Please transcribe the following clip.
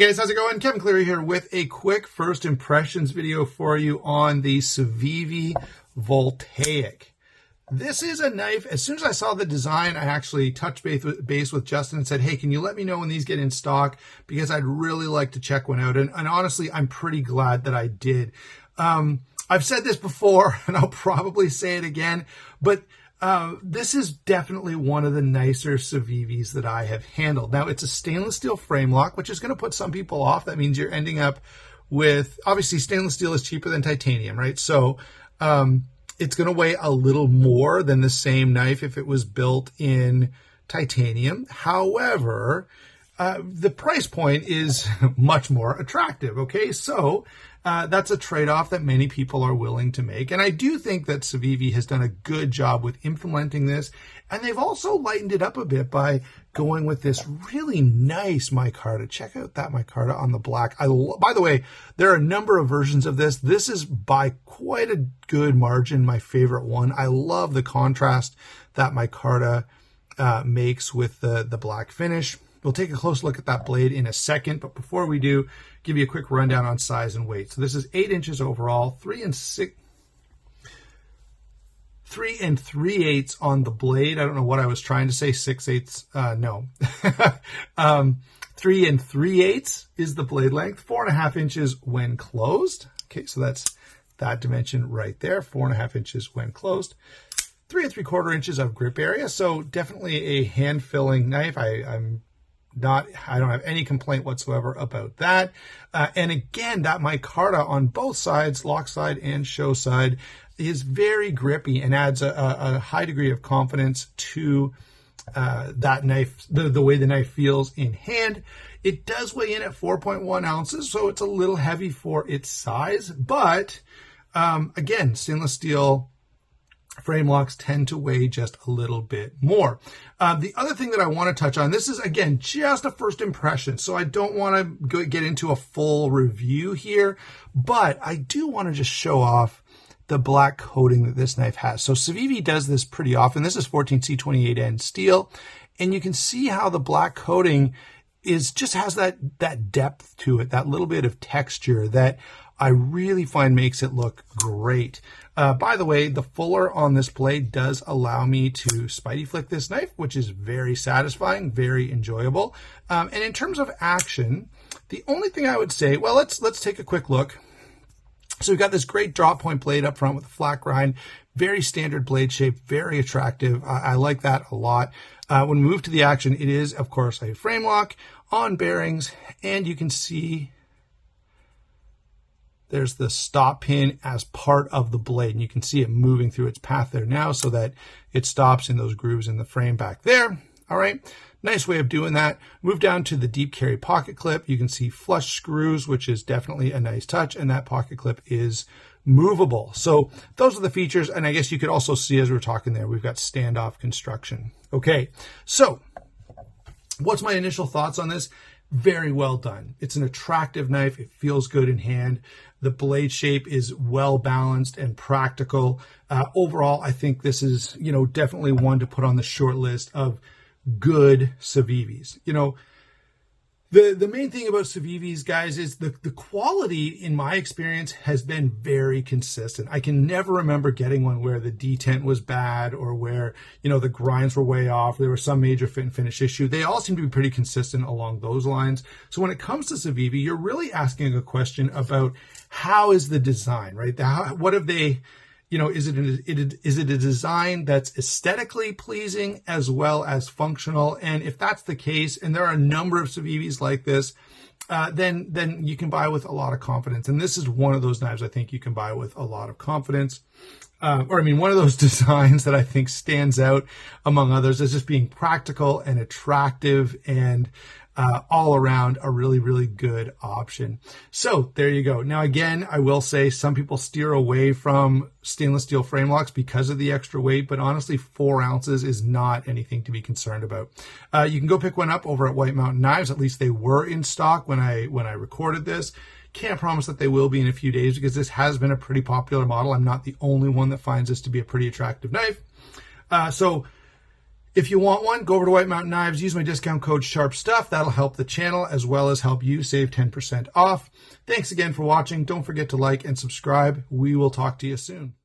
guys, how's it going? Kevin Cleary here with a quick first impressions video for you on the Civivi Voltaic. This is a knife. As soon as I saw the design, I actually touched base with Justin and said, hey, can you let me know when these get in stock? Because I'd really like to check one out. And honestly, I'm pretty glad that I did. I've said this before, and I'll probably say it again, but this is definitely one of the nicer Civivis that I have handled. Now, it's a stainless steel frame lock, which is going to put some people off. That means you're ending up with, obviously, stainless steel is cheaper than titanium, right? So it's going to weigh a little more than the same knife if it was built in titanium. However, the price point is much more attractive, okay? So that's a trade-off that many people are willing to make. And I do think that Civivi has done a good job with implementing this. And they've also lightened it up a bit by going with this really nice micarta. Check out that micarta on the black. By the way, there are a number of versions of this. This is by quite a good margin my favorite one. I love the contrast that micarta makes with the black finish. We'll take a close look at that blade in a second, but before we do, give you a quick rundown on size and weight. So this is 8 inches overall, 3 3/8 on the blade. I don't know what I was trying to say, 6/8, no. 3 3/8 is the blade length, 4.5 inches when closed. Okay, so that's that dimension right there, 4.5 inches when closed. 3 3/4 inches of grip area, so definitely a hand-filling knife. I don't have any complaint whatsoever about that. And again, that micarta on both sides, lock side and show side, is very grippy and adds a high degree of confidence to that knife, the way the knife feels in hand. It does weigh in at 4.1 ounces, so it's a little heavy for its size. But again, stainless steel frame locks tend to weigh just a little bit more. The other thing that I want to touch on, this is, again, just a first impression, so I don't want to get into a full review here, but I do want to just show off the black coating that this knife has. So Civivi does this pretty often. This is 14C28N steel, and you can see how the black coating just has that depth to it, that little bit of texture that I really find makes it look great. By the way, the fuller on this blade does allow me to spidey flick this knife, which is very satisfying, very enjoyable. And in terms of action, the only thing I would say, well, let's take a quick look. So we've got this great drop point blade up front with a flat grind, very standard blade shape, very attractive. I like that a lot. When we move to the action, it is, of course, a frame lock on bearings, and you can see there's the stop pin as part of the blade, and you can see it moving through its path there now so that it stops in those grooves in the frame back there. All right, nice way of doing that. Move down to the deep carry pocket clip. You can see flush screws, which is definitely a nice touch, and that pocket clip is movable. So those are the features, and I guess you could also see as we're talking there, we've got standoff construction. Okay, so what's my initial thoughts on this? Very well done. It's an attractive knife. It feels good in hand. The blade shape is well balanced and practical. Overall, I think this is, definitely one to put on the short list of good Civivis. The main thing about Civivis, guys, is the quality, in my experience, has been very consistent. I can never remember getting one where the detent was bad or where, the grinds were way off. There was some major fit and finish issue. They all seem to be pretty consistent along those lines. So when it comes to Civivi, you're really asking a question about how is the design, right? What have they... is it a design that's aesthetically pleasing as well as functional? And if that's the case, and there are a number of Civivis like this, then you can buy with a lot of confidence. And this is one of those knives I think you can buy with a lot of confidence. One of those designs that I think stands out among others as just being practical and attractive and all around a really, really good option. So there you go. Now, again, I will say some people steer away from stainless steel frame locks because of the extra weight, but honestly, 4 ounces is not anything to be concerned about. You can go pick one up over at White Mountain Knives. At least they were in stock when I recorded this. Can't promise that they will be in a few days because this has been a pretty popular model. I'm not the only one that finds this to be a pretty attractive knife. So If you want one, go over to White Mountain Knives, use my discount code SHARPSTUFF. That'll help the channel as well as help you save 10% off. Thanks again for watching. Don't forget to like and subscribe. We will talk to you soon.